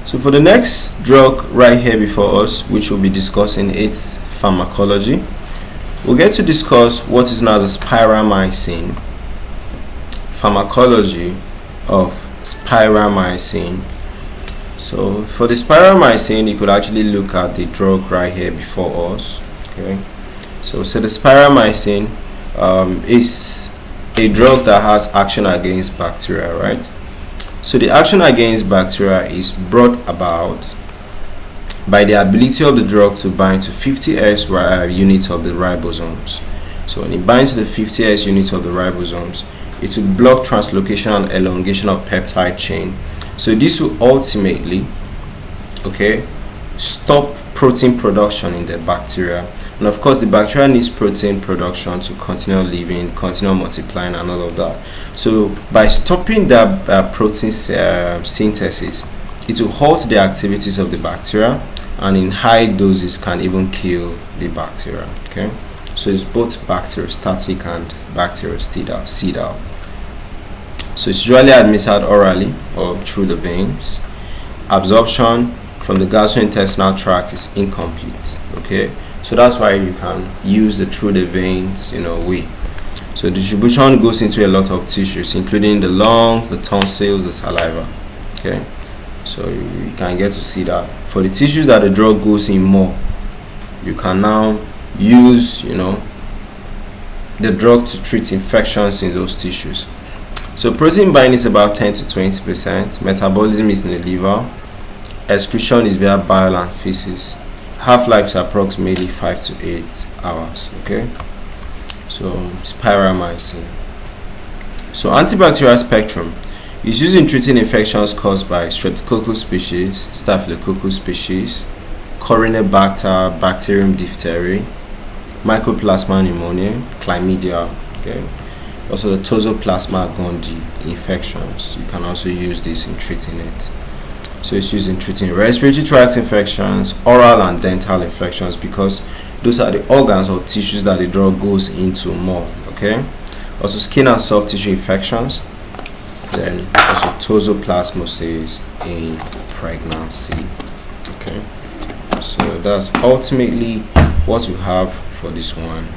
So for the next drug right here before us, which we'll be discussing, it's pharmacology. We'll get to discuss what is known as a Spiramycin, pharmacology of Spiramycin. So for the Spiramycin, you could actually look at the drug right here before us. Okay, so the Spiramycin is a drug that has action against bacteria, right? So the action against bacteria is brought about by the ability of the drug to bind to 50S units of the ribosomes. So when it binds to the 50S units of the ribosomes, it will block translocation and elongation of peptide chain. So this will ultimately, stop protein production in the bacteria. And of course, the bacteria needs protein production to continue living, continue multiplying, and all of that. So by stopping that protein synthesis, it will halt the activities of the bacteria, and in high doses can even kill the bacteria. Okay, so it's both bacteriostatic and bactericidal. So it's usually administered orally or through the veins. Absorption from the gastrointestinal tract is incomplete. Okay, so that's why you can use it through the veins in a way. So distribution goes into a lot of tissues, including the lungs, the tonsils, the saliva. Okay, so you can get to see that for the tissues that the drug goes in more, you can now use the drug to treat infections in those tissues. So protein binding is about 10 to 20%. Metabolism is in the liver. Excretion is via bile and feces. Half-life is approximately 5 to 8 hours. Okay, so Spiramycin. So antibacterial spectrum is used in treating infections caused by Streptococcus species, Staphylococcus species, Corynebacterium, bacterium diphtheria, Mycoplasma pneumonia, Chlamydia. Okay, also the Toxoplasma gondii infections. You can also use this in treating it. So it's used in treating respiratory tract infections, oral and dental infections, because those are the organs or tissues that the drug goes into more. Okay, also skin and soft tissue infections, then also Toxoplasmosis in pregnancy. Okay, so that's ultimately what we have for this one.